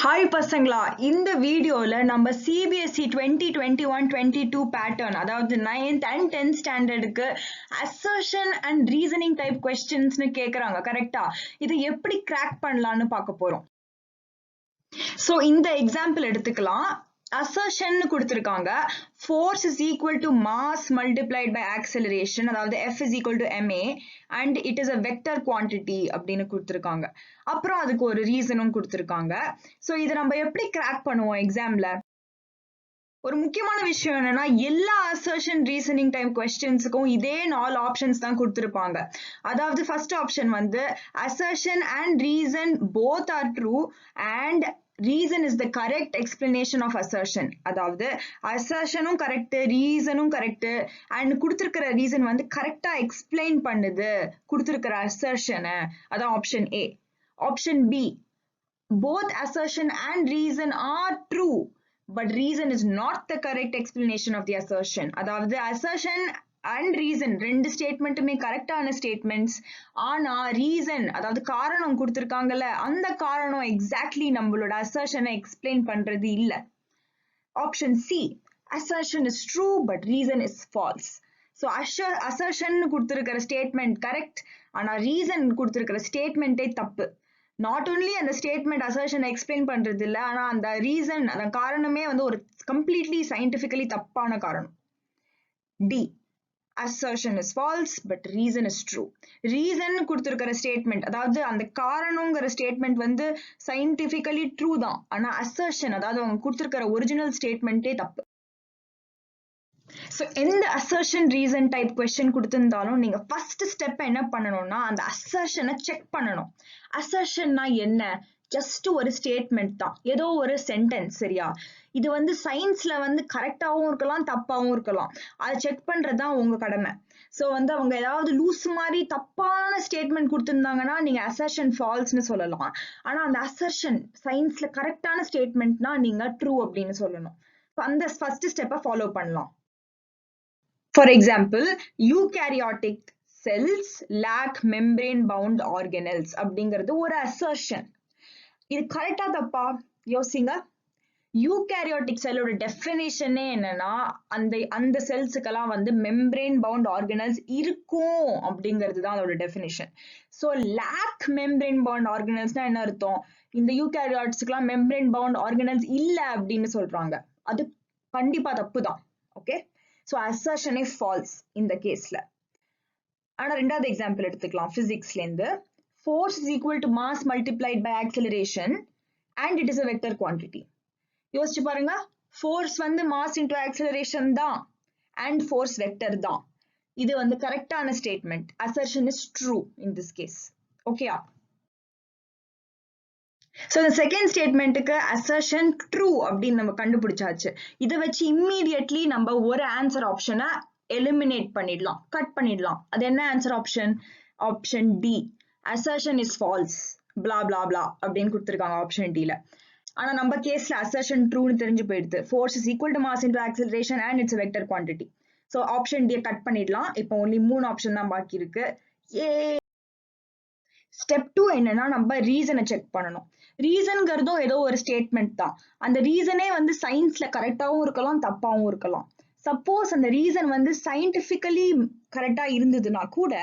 Hi பசங்களா, இந்த வீடியோல நம்ம சிபிஎஸ்இ 2021-22 பேட்டர்ன், அதாவது 9th and 10th ஸ்டாண்டர்டுக்கு அசர்ஷன் அண்ட் ரீசனிங் டைப் கொஸ்டின்ஸ்னு கேக்குறாங்க. கரெக்டா? இது எப்படி கிராக் பண்ணலாம்னு பார்க்க போறோம். சோ இந்த எக்ஸாம்பிள் எடுத்துக்கலாம். assertion கொடுத்திருக்காங்க. force is equal to mass multiplied by acceleration, அதாவது F is equal to ma, and it is a vector quantity அப்படின்னு கொடுத்திருக்காங்க. அப்புறம் அதுக்கு ஒரு ரீசனும் கொடுத்திருக்காங்க. சோ இதை நம்ம எப்படி கிராக் பண்ணுவோம் எக்ஸாம்ல? ஒரு முக்கியமான விஷயம் என்னன்னா, எல்லா assertion reasoning time questionஸ்க்கும் இதே 4 ஆப்ஷன்ஸ் தான் கொடுத்திருப்பாங்க. அதாவது ஃபர்ஸ்ட் ஆப்ஷன் வந்து assertion and reason both are true and reason is the correct explanation of assertion. அதாவது assertionும் கரெக்ட், ரீசனும் கரெக்ட், அண்ட் கொடுத்திருக்கிற ரீசன் வந்து கரெக்டா எக்ஸ்பிளைன் பண்ணுது கொடுத்திருக்கிற assertion. அதான் option A. Option B, both assertion and reason are true but reason is not the correct explanation of the assertion. அதாவது assertion and reason ரெண்டு ஸ்டேட்மெண்ட்டுமே கரெக்டான ஸ்டேட்மெண்ட்ஸ், ஆனா ரீசன் அதாவது காரணம் கொடுத்திருக்காங்கல்ல, அந்த காரணம் எக்ஸாக்ட்லி நம்மளோட assertion எக்ஸ்பிளைன் பண்றது இல்ல. Option C, assertion is true but reason is false. So assertion கொடுத்திருக்கிற ஸ்டேட்மெண்ட் கரெக்ட், ஆனா ரீசன் கொடுத்திருக்கிற ஸ்டேட்மெண்ட்டே தப்பு. நாட் ஓன்லி அந்த ஸ்டேட்மெண்ட் அசர்ஷன் எக்ஸ்பிளைன் பண்றது இல்ல, ஆனா அந்த ரீசன் அந்த காரணமே வந்து ஒரு கம்ப்ளீட்லி சயின்டிபிக்கலி தப்பான காரணம். D, assertion is false but reason is true. Reason கொடுத்திருக்கிற ஸ்டேட்மெண்ட், அதாவது அந்த காரணங்கிற ஸ்டேட்மெண்ட் வந்து சயின்டிபிக்கலி ட்ரூ தான், ஆனா assertion அதாவது அவங்க கொடுத்திருக்கிற ஒரிஜினல் ஸ்டேட்மெண்ட்டே தப்பு. ஸோ எந்த assertion reason டைப் கொஸ்டின் கொடுத்திருந்தாலும் நீங்க ஃபர்ஸ்ட் ஸ்டெப் என்ன பண்ணணும்னா அந்த assertion-ஐ செக் பண்ணணும். assertion-னா என்ன? ஜஸ்ட் ஒரு ஸ்டேட்மெண்ட் தான், ஏதோ ஒரு சென்டென்ஸ். சரியா? இது வந்து சயின்ஸ்ல வந்து கரெக்டாவும் இருக்கலாம், தப்பாவும் இருக்கலாம். அதை செக் பண்றதுதான் உங்க கடமை. சோ வந்து அவங்க ஏதாவது லூஸ் மாதிரி தப்பான ஸ்டேட்மெண்ட் கொடுத்திருந்தாங்கன்னா நீங்க assertion falseன்னு சொல்லலாம். ஆனா அந்த assertion சயின்ஸ்ல கரெக்டான ஸ்டேட்மெண்ட்னா நீங்க ட்ரூ அப்படின்னு சொல்லணும். அந்த ஃபர்ஸ்ட் ஸ்டெப்பை ஃபாலோ பண்ணலாம். For example, eukaryotic cells lack membrane-bound organelles அப்படிங்கிறது ஒரு assertion. இது கரெக்டா தப்பா? யோசிங்க. யூகேரியோட்டிக் செல்லோட டெஃபினேஷனே என்னன்னா, அந்த செல்ஸுக்கெல்லாம் வந்து மெம்பரேன் பவுண்ட் ஆர்கனல்ஸ் இருக்கும் அப்படிங்கிறது தான் அதோட definition. So like membrane bound ஆர்கனல்ஸ்னா என்ன அர்த்தம்? இந்த யூகேரியோட்ஸ்க்குலாம் மெம்பரேன் பவுண்ட் ஆர்கனல்ஸ் இல்ல அப்படின்னு சொல்றாங்க. அது கண்டிப்பா தப்பு தான். ஓகே, ஸோ assertion ஃபால்ஸ் இந்த கேஸ்ல. ஆனா ரெண்டாவது எக்ஸாம்பிள் எடுத்துக்கலாம் பிசிக்ஸ்ல இருந்து. force is equal to mass multiplied by acceleration and it is a vector quantity. யோசிச்சு பாருங்க, ஃபோர்ஸ் வந்து மாஸ் இன்டு ஆக்சலரேஷன் தான் அண்ட் ஃபோர்ஸ் வெக்டர் தான். இது வந்து கரெக்டான statement. assertion is true in this case. ஓகேயா? சோ இந்த செகண்ட் ஸ்டேட்மெண்ட்டுக்கு assertion true அப்படின்னு நம்ம கண்டுபிடிச்சாச்சு. இதை வச்சு இம்மீடியட்லி நம்ம ஒரு ஆன்சர் ஆப்ஷனை எலிமினேட் பண்ணிடலாம், கட் பண்ணிடலாம். அது என்ன answer option? Option D, assertion is false blah blah blah அப்படின்னு கொடுத்திருக்காங்க ஆப்ஷன் டி ல. ஆனா நம்ம கேஸ்ல assertion ட்ரூன்னு தெரிஞ்சு போயிடுது. force is equal to mass into acceleration and it's a vector quantity. So option D cut பண்ணிடலாம். இப்போ only 3 ஆப்ஷன் தான் பாக்கி இருக்கு. ஸ்டெப் 2 என்னன்னா, நம்ம ரீசனை செக் பண்ணணும். ரீசன்ங்கிறதும் ஏதோ ஒரு ஸ்டேட்மெண்ட் தான். அந்த ரீசனே வந்து சயின்ஸ்ல கரெக்டாவும் இருக்கலாம், தப்பாவும் இருக்கலாம். சப்போஸ் அந்த ரீசன் வந்து சயின்டிபிக்கலி கரெக்டா இருந்ததுன்னா கூட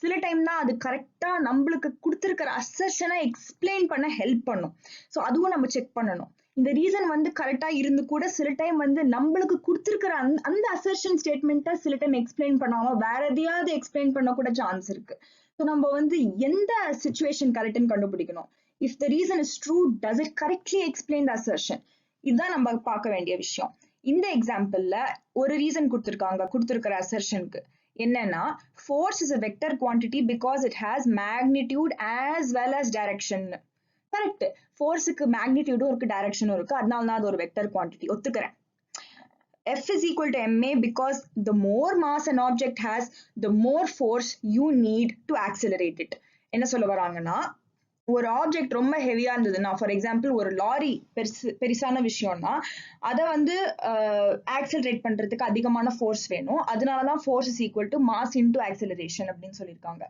சில டைம் தான் அது கரெக்டா நம்மளுக்கு கொடுத்திருக்கிற assertion-ஐ எக்ஸ்பிளைன் பண்ண ஹெல்ப் பண்ணும். ஸோ அதுவும் நம்ம செக் பண்ணணும். இந்த ரீசன் வந்து கரெக்டா இருந்து கூட சில டைம் வந்து நம்மளுக்கு கொடுத்திருக்கிற அந்த assertion ஸ்டேட்மெண்ட்டை சில டைம் எக்ஸ்பிளைன் பண்ணாம வேற எதையாவது எக்ஸ்பிளைன் பண்ண கூட சான்ஸ் இருக்கு. ஸோ நம்ம வந்து எந்த சிச்சுவேஷன் கரெக்ட்னு கண்டுபிடிக்கணும். If the reason is true, does it correctly explain the assertion? இதுதான் நம்ம பார்க்க வேண்டிய விஷயம். இந்த எக்ஸாம்பிள்ல ஒரு ரீசன் கொடுத்திருக்கிற assertion-க்கு என்னன்னா, force is a vector quantity because it has magnitude as well as direction. Correct, ஃபோர்ஸுக்கு மேக்னிடியூடும் இருக்கு, டைரக்ஷனும் இருக்கு, அதனால தான் அது ஒரு வெக்டர் குவான்டிட்டி. ஒத்துக்கிறேன். F is equal to ma because the more mass an object has, the more force you need to accelerate it. என்ன சொல்ல வராங்கன்னா, ஒரு ஆப்ஜெக்ட் ரொம்ப ஹெவியா இருந்ததுன்னா, ஃபார் எக்ஸாம்பிள் ஒரு லாரி பெருசான விஷயம்னா அதை வந்து ஆக்சலரேட் பண்றதுக்கு அதிகமான ஃபோர்ஸ் வேணும். அதனாலதான் force is equal to mass into acceleration அப்படின்னு சொல்லியிருக்காங்க.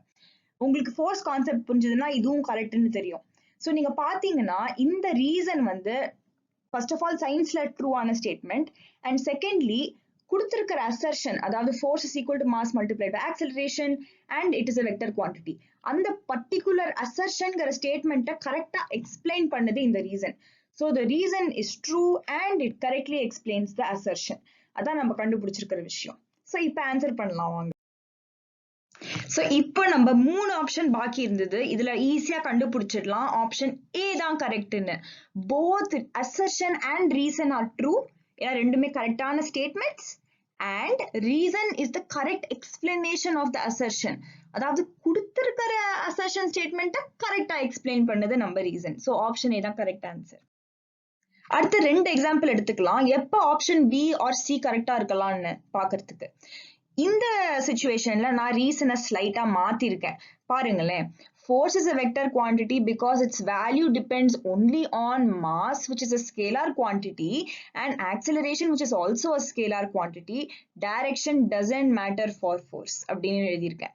உங்களுக்கு ஃபோர்ஸ் கான்செப்ட் புரிஞ்சதுன்னா இதுவும் கரெக்ட்னு தெரியும். ஸோ நீங்க பாத்தீங்கன்னா இந்த ரீசன் வந்து ஃபர்ஸ்ட் ஆஃப் ஆல் சயின்ஸ்ல ட்ரூவான ஸ்டேட்மெண்ட், அண்ட் செகண்ட்லி கொடுத்திருக்கிற அசர்ஷன், அதாவது force is equal to mass multiplied by acceleration and it is a vector quantity. அந்த பர்டிகுலர் அசர்ஷன்ங்கிற ஸ்டேட்மெண்ட்டை கரெக்டா எக்ஸ்பிளைன் பண்ணுது இந்த ரீசன். So the reason is true and it correctly explains the assertion. அதான் நம்ம கண்டுபிடிச்சிருக்கிற விஷயம். ஸோ இப்போ ஆன்சர் பண்ணலாம் வாங்க. ஸோ இப்போ நம்ம 3 ஆப்ஷன் பாக்கி இருந்தது. இதுல ஈஸியா கண்டுபிடிச்சிடலாம் ஆப்ஷன் ஏ தான் கரெக்ட்னு. Both assertion and reason are true. ஏன்னா ரெண்டுமே கரெக்டான statements and reason is the correct explanation of the assertion. அதாவது கொடுத்திருக்கிற அசர்ஷன் ஸ்டேட்மெண்ட்டை கரெக்டா எக்ஸ்பிளைன் பண்ணது நம்ம ரீசன். ஸோ ஆப்ஷன் ஏ தான் கரெக்ட் ஆன்சர். அடுத்து 2 எக்ஸாம்பிள் எடுத்துக்கலாம். எப்போ ஆப்ஷன் பி ஆர் சி கரெக்டா இருக்கலாம்னு பாக்குறதுக்கு. இந்த சிச்சுவேஷன்ல நான் ரீசனை ஸ்லைட்டா மாத்திருக்கேன். பாருங்களேன், force is a vector quantity because its value depends only on mass, which is a scalar quantity, and acceleration, which is also a scalar quantity. Direction doesn't matter for force அப்படின்னு எழுதியிருக்கேன்.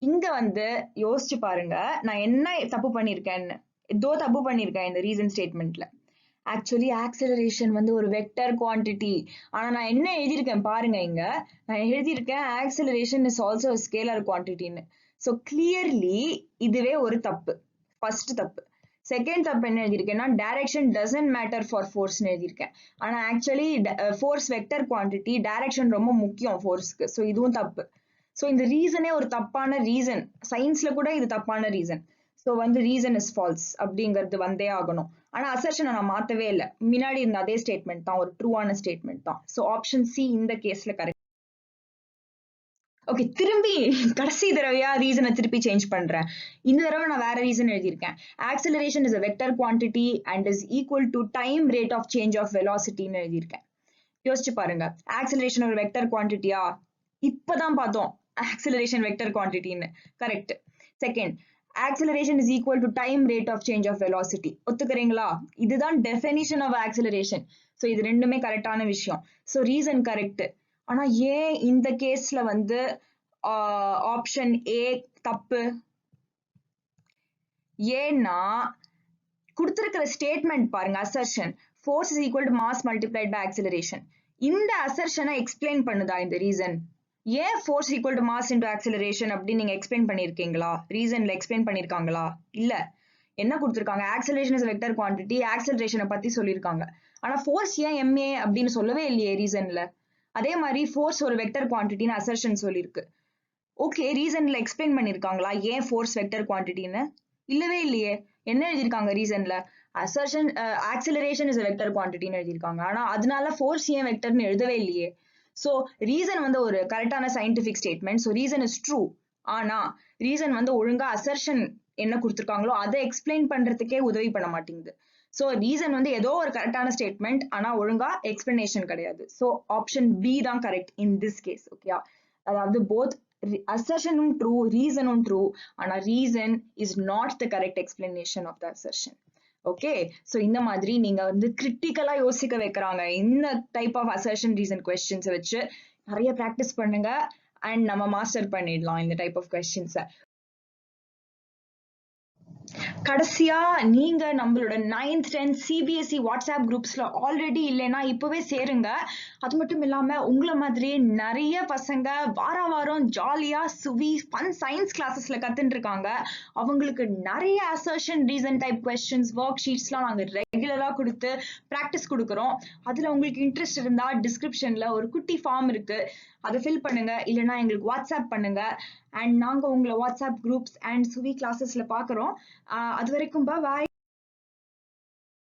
இங்க வந்து யோசிச்சு பாருங்க, நான் என்ன தப்பு பண்ணிருக்கேன்னு. ஏதோ தப்பு பண்ணிருக்கேன் இந்த ரீசன் ஸ்டேட்மெண்ட்ல. ஆக்சுவலி ஆக்சலரேஷன் வந்து ஒரு வெக்டர் குவான்டிட்டி. ஆனா நான் என்ன எழுதியிருக்கேன் பாருங்க, இங்க நான் எழுதியிருக்கேன் ஆக்சலரேஷன் இஸ் ஆல்சோ ஸ்கேலர் குவான்டிட்டின்னு. ஸோ கிளியர்லி இதுவே ஒரு தப்பு, ஃபர்ஸ்ட் தப்பு. செகண்ட் தப்பு என்ன எழுதியிருக்கேன்னா டைரக்ஷன் டசன்ட் மேட்டர் ஃபார் ஃபோர்ஸ்னு எழுதியிருக்கேன். ஆனா actually force vector quantity, direction ரொம்ப முக்கியம் ஃபோர்ஸ்க்கு. ஸோ இதுவும் தப்பு. ஸோ இந்த ரீசனே ஒரு தப்பான ரீசன். சயின்ஸ்ல கூட இது தப்பான ரீசன். ஸோ வந்து ரீசன் இஸ் ஃபால்ஸ் அப்படிங்கிறது வந்தே ஆகணும். ஆனா அசர்ஷனை நான் மாத்தவே இல்லை. முன்னாடி இருந்த அதே ஸ்டேட்மெண்ட் தான், ஒரு ட்ரூவான ஸ்டேட்மெண்ட் தான். ஸோ ஆப்ஷன் சி இந்த கேஸ்ல கரெக்ட். ஓகே, திரும்பி கடைசி தடவையா ரீசனை திருப்பி சேஞ்ச் பண்றேன். இந்த தடவை நான் வேற ரீசன் எழுதியிருக்கேன். Acceleration is a vector quantity and is equal to time rate of change of வெலாசிட்டின்னு எழுதியிருக்கேன். யோசிச்சு பாருங்க, ஆக்சலரேஷன் ஒரு வெக்டர் குவான்டிட்டியா? இப்பதான் பார்த்தோம் ஆக்சலரேஷன் வெக்டர் குவான்டிட்டின்னு. Correct. Second, acceleration is equal to time rate of change of velocity. ஒத்துக்கிறீங்களா? இதுதான் definition of acceleration. So இது ரெண்டுமே கரெக்டான விஷயம். So reason correct. ஆனா ஏன் இந்த கேஸ்ல வந்து ஆப்ஷன் ஏ தப்பு? ஏன்னா கொடுத்திருக்கிற ஸ்டேட்மெண்ட் பாருங்க, assertion force is equal to mass multiplied by acceleration. இந்த assertion எக்ஸ்பிளைன் பண்ணுதா இந்த ரீசன்? ஏன் force equal to mass into acceleration அப்படின்னு நீங்க எக்ஸ்பிளைன் பண்ணிருக்கீங்களா? ரீசன்ல எக்ஸ்பிளைன் பண்ணிருக்காங்களா? இல்ல. என்ன கொடுத்திருக்காங்க? ஆக்சலரேஷன் இஸ் வெக்டர் குவான்டிட்டி, ஆக்சலரேஷனை பத்தி சொல்லியிருக்காங்க. ஆனா ஃபோர்ஸ் ஏன் எம்ஏ அப்படின்னு சொல்லவே இல்லையே ரீசன்ல. அதே மாதிரி ஃபோர்ஸ் ஒரு வெக்டர் குவான்டிட்டின்னு அசர்ஷன் சொல்லியிருக்கு. ஓகே, ரீசன்ல எக்ஸ்பிளைன் பண்ணிருக்காங்களா ஏன் ஃபோர்ஸ் வெக்டர் குவான்டிட்டின்னு? இல்லவே இல்லையே. என்ன எழுதியிருக்காங்க ரீசன்ல? அசர்ஷன் ஆக்சலரேஷன் இஸ் வெக்டர் குவான்டிட்டின்னு எழுதியிருக்காங்க. ஆனா அதனால ஃபோர்ஸ் ஏன் வெக்டர்னு எழுதவே இல்லையே. ஸோ ரீசன் வந்து ஒரு கரெக்டான scientific statement. So reason is true. ஆனா ரீசன் வந்து ஒழுங்கா அசர்ஷன் என்ன கொடுத்துருக்காங்களோ அதை எக்ஸ்பிளைன் பண்றதுக்கே உதவி பண்ண மாட்டேங்குது. ஸோ ரீசன் வந்து ஏதோ ஒரு கரெக்டான ஸ்டேட்மெண்ட், ஆனா ஒழுங்கா எக்ஸ்பிளனேஷன் கிடையாது. ஸோ ஆப்ஷன் பி தான் கரெக்ட் இன் திஸ் கேஸ். ஓகேயா? அதாவது போத் அசர்ஷனும் ட்ரூ, ரீசனும் ட்ரூ. ஆனா reason is not the correct explanation of the assertion. Okay, so இந்த மாதிரி நீங்க வந்து கிரிட்டிக்கலா யோசிக்க வைக்கிறாங்க. இந்த டைப் ஆஃப் அசர்ஷன் ரீசன் கொஸ்டின்ஸை வச்சு நிறைய ப்ராக்டிஸ் பண்ணுங்க அண்ட் நம்ம மாஸ்டர் பண்ணிடலாம் இந்த டைப் ஆஃப் கொஸ்டின்ஸை. கடைசியா நீங்க நம்மளோட 9th 10th CBSE WhatsApp குரூப்ஸ்ல already இல்லைன்னா இப்பவே சேருங்க. அது மட்டும் இல்லாம உங்களை மாதிரியே நிறைய பசங்க வாரம் ஜாலியா சுவி ஃபன் சயின்ஸ் கிளாஸஸ்ல கத்துட்டு இருக்காங்க. அவங்களுக்கு நிறைய அசர்ஷன் ரீசன் டைப் கொஸ்டின்ஸ் ஒர்க் ஷீட்ஸ்லாம் நாங்க ரெகுலரா கொடுத்து ப்ராக்டிஸ் கொடுக்குறோம். அதுல உங்களுக்கு இன்ட்ரெஸ்ட் இருந்தா டிஸ்கிரிப்ஷன்ல ஒரு குட்டி ஃபார்ம் இருக்கு, அதை ஃபில் பண்ணுங்க. இல்லைன்னா எங்களுக்கு வாட்ஸ்அப் பண்ணுங்க அண்ட் நாங்க உங்களை வாட்ஸ்அப் குரூப்ஸ் அண்ட் சுவி கிளாஸஸ்ல பாக்குறோம். அது வரைக்கும் பாய்.